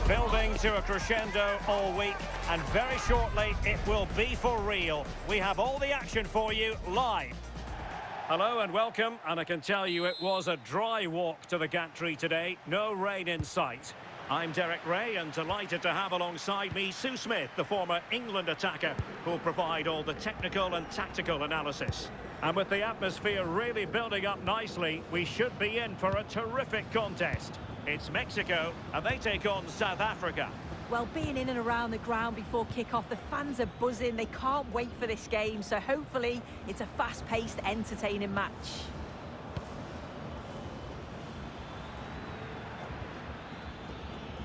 Building to a crescendo all week, and very shortly it will be for real. We have all the action for you live. Hello and welcome, and I can tell you it was a dry walk to the gantry today. No rain in sight. I'm Derek Ray, and delighted to have alongside me Sue Smith, the former England attacker, who'll provide all the technical and tactical analysis. And with the atmosphere really building up nicely, we should be in for a terrific contest. It's Mexico, and they take on South Africa. Well, being in and around the ground before kick-off, the fans are buzzing. They can't wait for this game, so hopefully it's a fast-paced, entertaining match.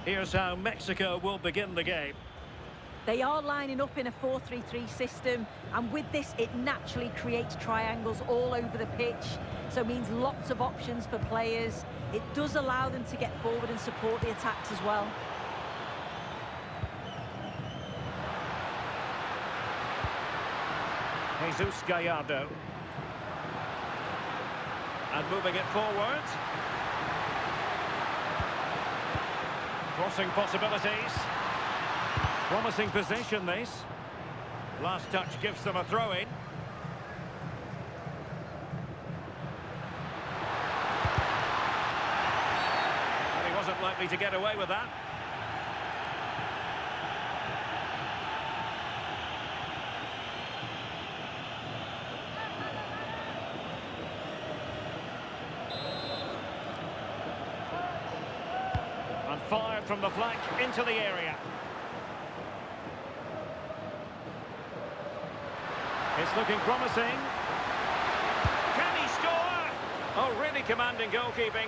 Here's how Mexico will begin the game. They are lining up in a 4-3-3 system, and with this, it naturally creates triangles all over the pitch, so it means lots of options for players. It does allow them to get forward and support the attacks as well. Jesus Gallardo. And moving it forward. Crossing possibilities. Promising position, this. Last touch gives them a throw-in. And he wasn't likely to get away with that. And fired from the flank into the area. It's looking promising. Can he score? Oh, really commanding goalkeeping.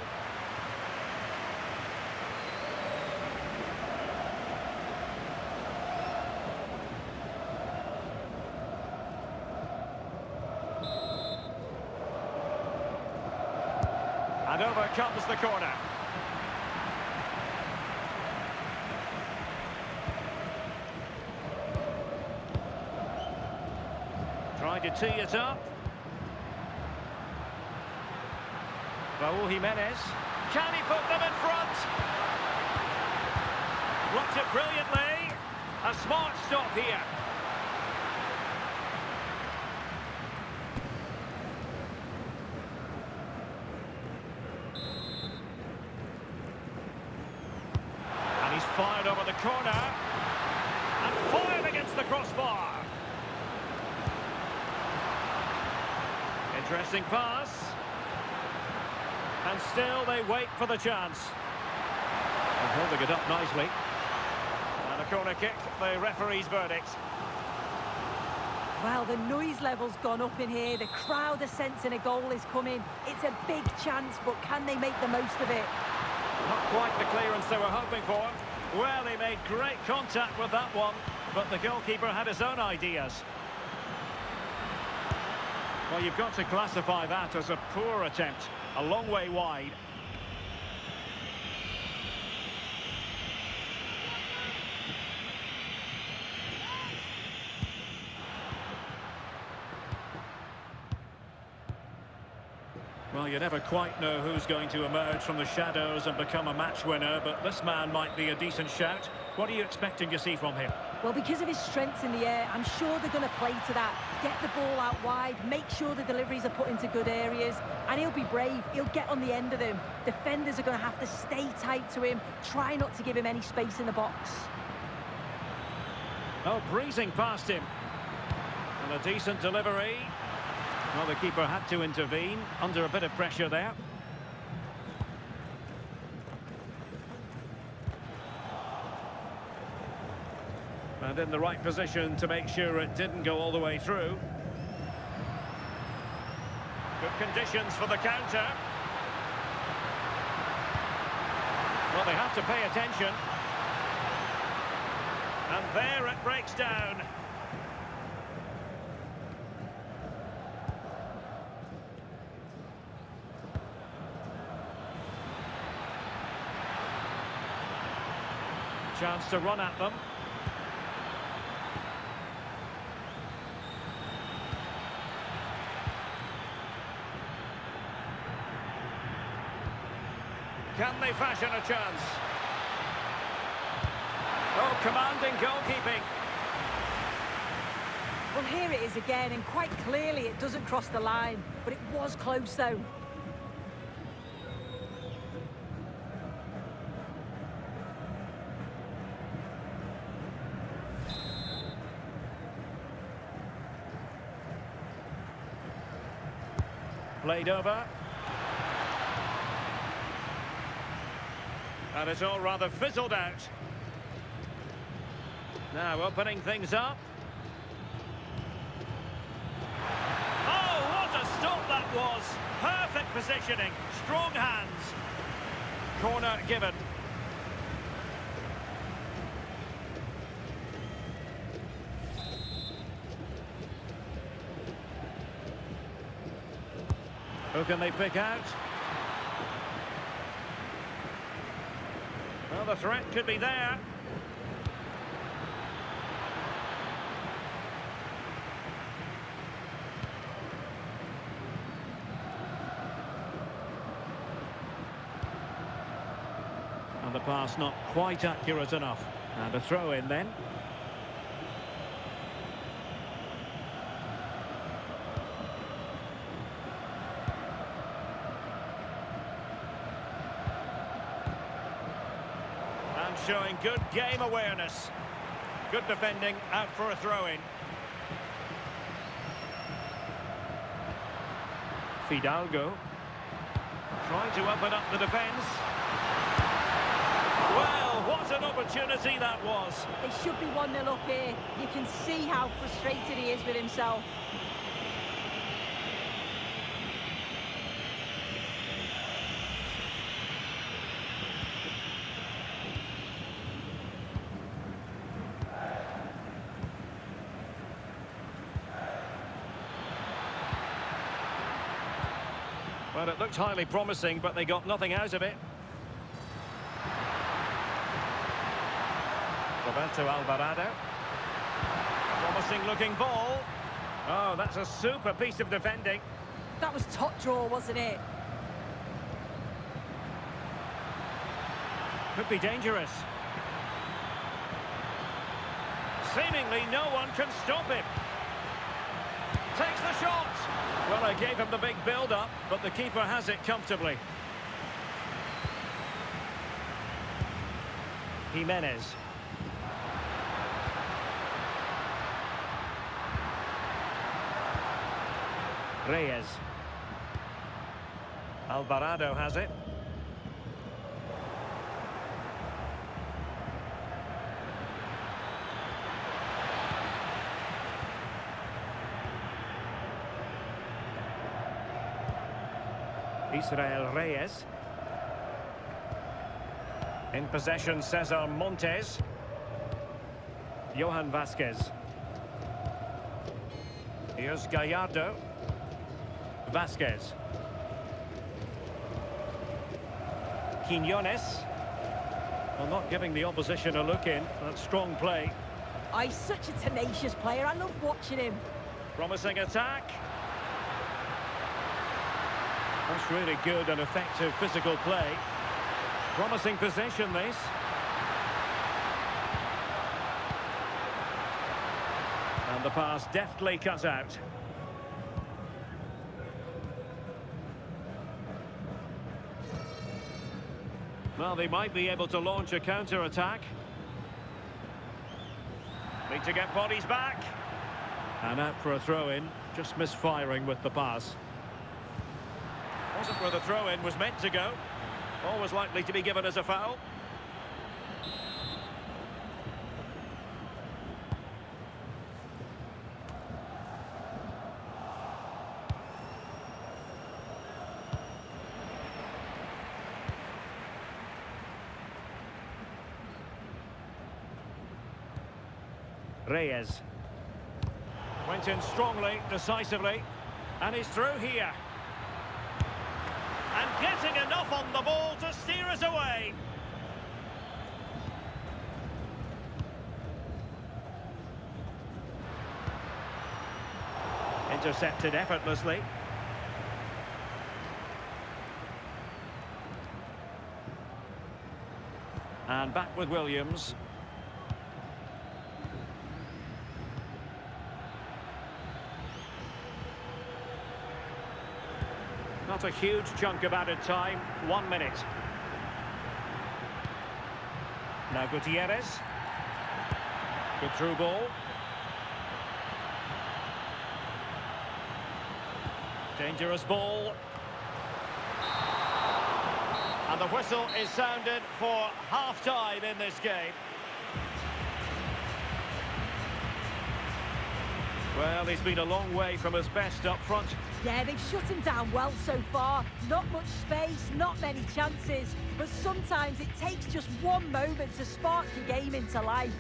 And over comes the corner. Trying to tee it up. Raúl Jimenez. Can he put them in front? Blocked it brilliantly. A smart stop here. And he's fired over the corner. And fired against the crossbar. Interesting pass. And still they wait for the chance. And holding it up nicely. And a corner kick, the referee's verdict. Well, the noise level's gone up in here. The crowd are sensing a goal is coming. It's a big chance, but can they make the most of it? Not quite the clearance they were hoping for. Well, he made great contact with that one, but the goalkeeper had his own ideas. Well, you've got to classify that as a poor attempt. A long way wide. Well, you never quite know who's going to emerge from the shadows and become a match winner, but this man might be a decent shout. What are you expecting to see from him? Well, because of his strength in the air, I'm sure they're going to play to that. Get the ball out wide, make sure the deliveries are put into good areas, and he'll be brave. He'll get on the end of them. Defenders are going to have to stay tight to him, try not to give him any space in the box. Oh, breezing past him. And a decent delivery. Well, the keeper had to intervene under a bit of pressure there. And in the right position to make sure it didn't go all the way through. Good conditions for the counter. Well, they have to pay attention. And there it breaks down. Chance to run at them. Can they fashion a chance? Oh, commanding goalkeeping. Well, here it is again, and quite clearly it doesn't cross the line, but it was close though. Played over. And it's all rather fizzled out. Now opening things up. Oh, what a stop that was! Perfect positioning, strong hands. Corner given. Who can they pick out? Well, the threat could be there. And the pass not quite accurate enough. And a throw in then. And showing good game awareness. Good defending, out for a throw-in. Fidalgo. Trying to open up the defence. Well, what an opportunity that was. They should be 1-0 up here. You can see how frustrated he is with himself. Well, it looked highly promising, but they got nothing out of it. Roberto Alvarado. Promising looking ball. Oh, that's a super piece of defending. That was top draw, wasn't it? Could be dangerous. Seemingly no one can stop him. Takes the shot. Well, I gave him the big build-up, but the keeper has it comfortably. Jimenez. Reyes. Alvarado has it. Israel Reyes. In possession, Cesar Montes. Johan Vasquez. Here's Gallardo. Vasquez. Quiñones. Well, not giving the opposition a look in. That's strong play. Oh, he's such a tenacious player. I love watching him. Promising attack. That's really good and effective physical play. Promising possession, this. And the pass deftly cut out. Well, they might be able to launch a counter-attack. Need to get bodies back. And out for a throw-in. Just misfiring with the pass. Wasn't where the throw-in was meant to go. Always likely to be given as a foul. Reyes. Went in strongly, decisively. And he's through here. And getting enough on the ball to steer us away. Intercepted effortlessly. And back with Williams. Not a huge chunk of added time. 1 minute. Now Gutierrez. Good through ball. Dangerous ball. And the whistle is sounded for half-time in this game. Well, he's been a long way from his best up front. Yeah, they've shut him down well so far. Not much space, not many chances. But sometimes it takes just one moment to spark your game into life.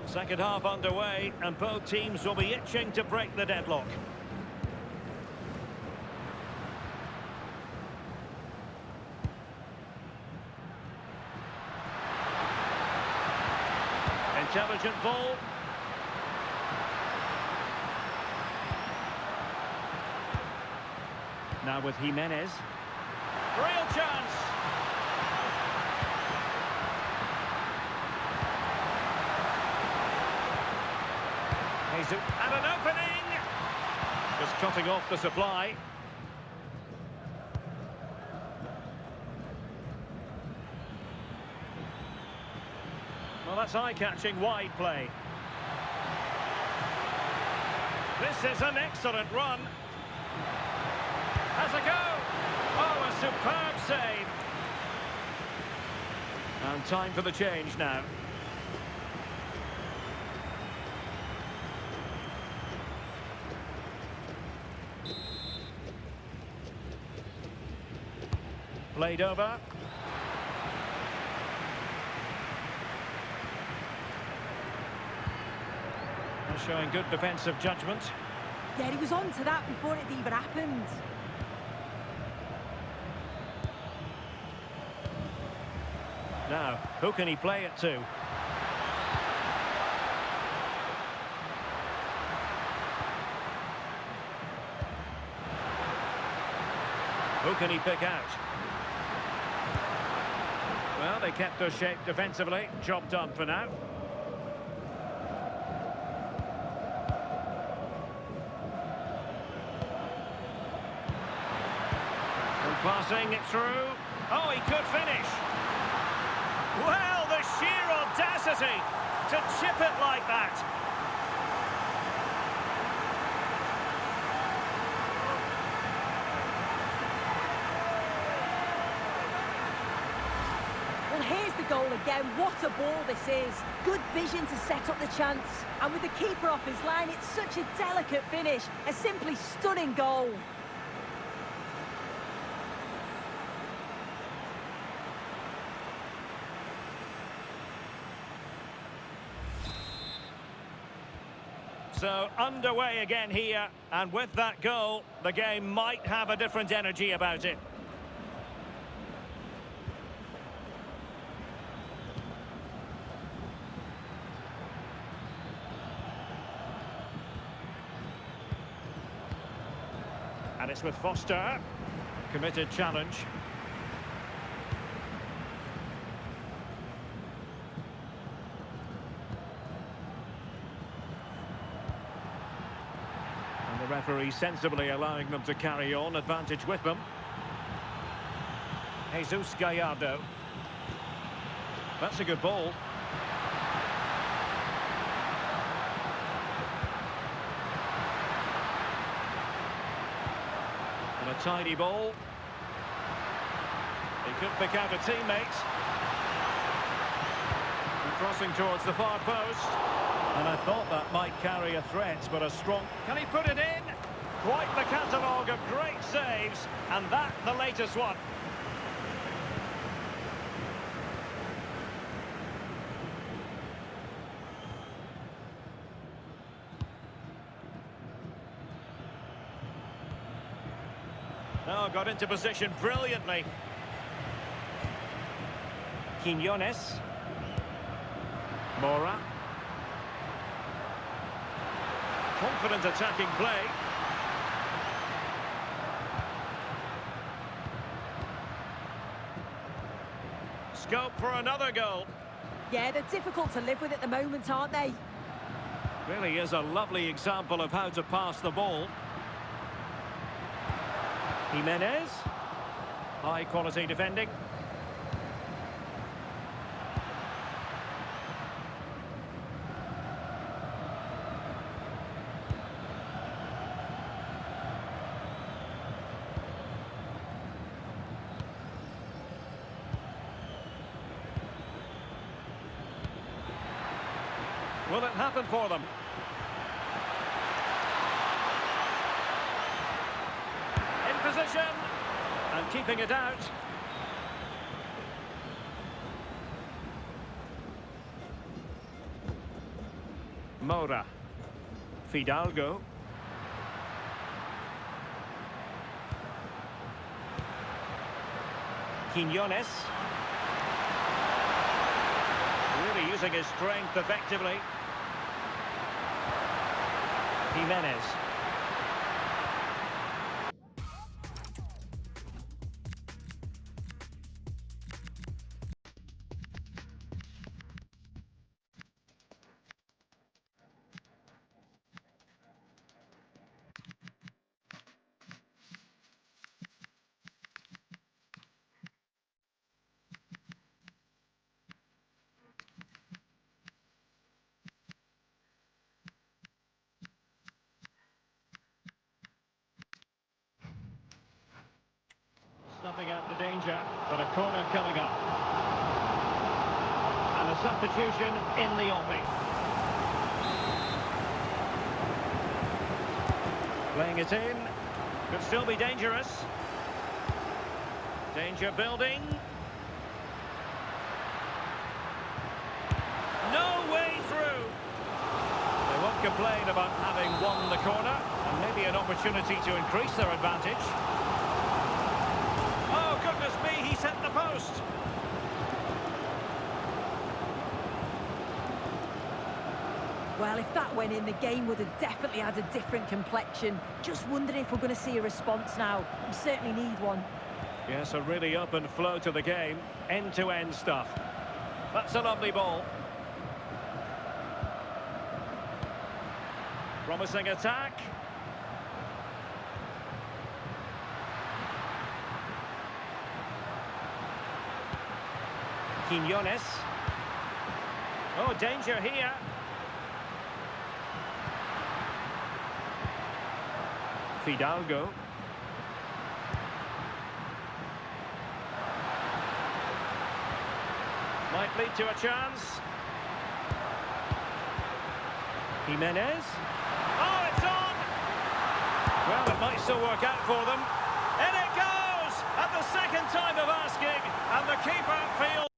Second half underway, and both teams will be itching to break the deadlock. Intelligent ball. Now with Jimenez. Real chance. And an opening! Just cutting off the supply. Well, that's eye-catching wide play. This is an excellent run. Has a go! Oh, a superb save. And time for the change now. Played over. And showing good defensive judgment. Yeah, he was on to that before it even happened. Now, who can he play it to? Who can he pick out? Well, they kept their shape defensively. Job done for now. And passing it through. Oh, he could finish. Well, the sheer audacity to chip it like that. Well, here's the goal again. What a ball this is. Good vision to set up the chance. And with the keeper off his line, it's such a delicate finish. A simply stunning goal. So, underway again here. And with that goal, the game might have a different energy about it. And it's with Foster. Committed challenge. And the referee sensibly allowing them to carry on. Advantage with them. Jesus Gallardo. That's a good ball. And a tidy ball. He could pick out a teammate. And crossing towards the far post. And I thought that might carry a threat, but a strong... Can he put it in? Quite the catalogue of great saves. And that, the latest one. Oh, got into position brilliantly. Quinones. Mora. Confident attacking play. Scope for another goal. Yeah, they're difficult to live with at the moment, aren't they? Really is a lovely example of how to pass the ball. Jimenez. High quality defending. Will it happen for them? In position and keeping it out. Mora. Fidalgo. Quinones. Really using his strength effectively. Jimenez. Snuffing out the danger, but a corner coming up. And a substitution in the offing. Playing it in. Could still be dangerous. Danger building. No way through. They won't complain about having won the corner. And maybe an opportunity to increase their advantage. Oh, goodness me, he set the post. Well, if that went in, the game would have definitely had a different complexion. Just wondering if we're going to see a response now. We certainly need one. Yes, a really open flow to the game. End-to-end stuff. That's a lovely ball. Promising attack. Quinones. Oh, danger here. Fidalgo. Might lead to a chance. Jimenez. Oh, it's on! Well, it might still work out for them. In it goes! At the second time of asking, and the keeper feels...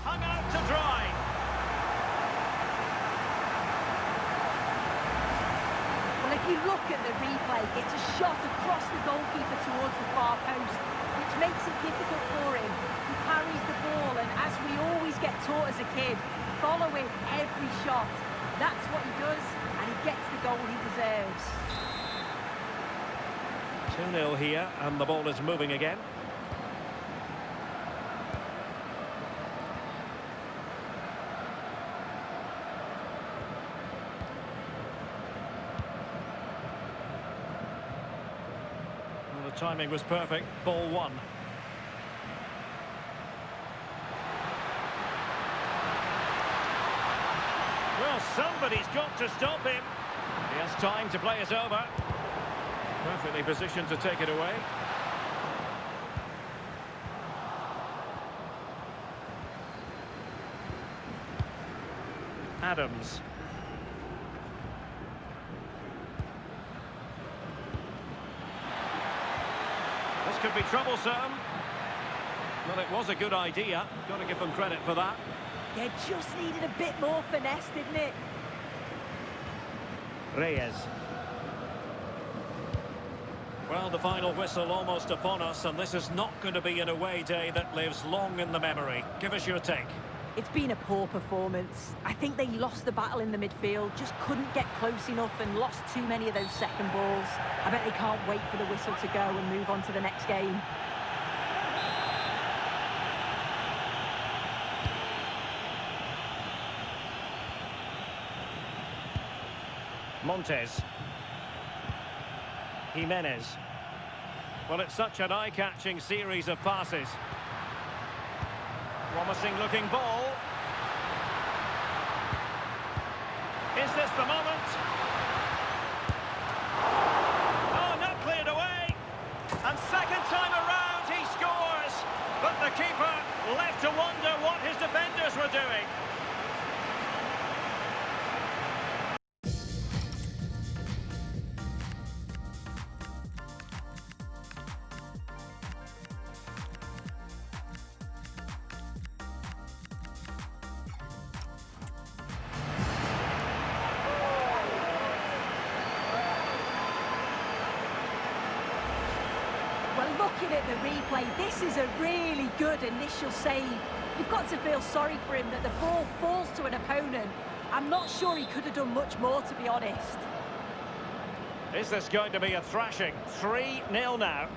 hung out to dry. Well, if you look at the replay, it's a shot across the goalkeeper towards the far post, which makes it difficult for him. He parries the ball, and as we always get taught as a kid, following every shot. That's what he does, and he gets the goal he deserves. 2-0 here, and the ball is moving again. The timing was perfect. Ball one. Well, somebody's got to stop him. He has time to play it over. Perfectly positioned to take it away. Adams. This could be troublesome. Well, it was a good idea. Got to give them credit for that. Yeah, just needed a bit more finesse, didn't it? Reyes. Well, the final whistle almost upon us, and this is not going to be an away day that lives long in the memory. Give us your take. It's been a poor performance. I think they lost the battle in the midfield, just couldn't get close enough and lost too many of those second balls. I bet they can't wait for the whistle to go and move on to the next game. Montes. Jimenez. Well, it's such an eye-catching series of passes. Promising looking ball. Is this the moment? Oh, not cleared away. And second time around he scores. But the keeper left to wonder what his defenders were doing. Well, looking at the replay, this is a really good initial save. You've got to feel sorry for him that the ball falls to an opponent. I'm not sure he could have done much more, to be honest. Is this going to be a thrashing? 3-0 now.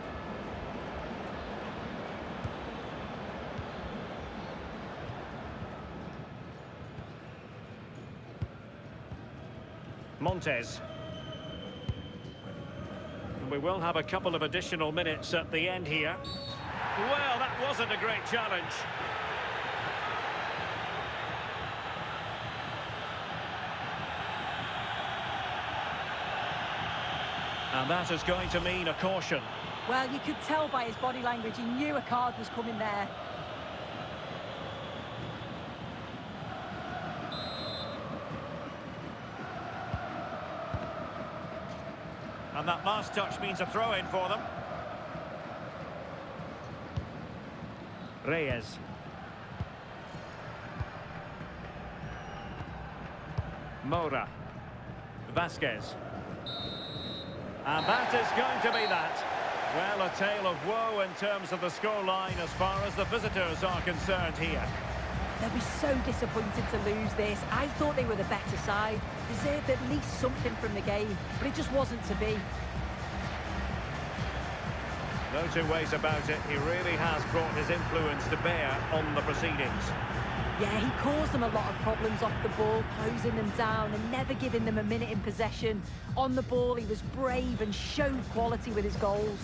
Montes. We will have a couple of additional minutes at the end here. Well, that wasn't a great challenge. And that is going to mean a caution. Well, you could tell by his body language, he knew a card was coming there. And that last touch means a throw-in for them. Reyes. Moura. Vasquez. And that is going to be that. Well, a tale of woe in terms of the scoreline as far as the visitors are concerned here. They'll be so disappointed to lose this. I thought they were the better side, deserved at least something from the game, but it just wasn't to be. No two ways about it, he really has brought his influence to bear on the proceedings. Yeah, he caused them a lot of problems off the ball, closing them down and never giving them a minute in possession. On the ball, he was brave and showed quality with his goals.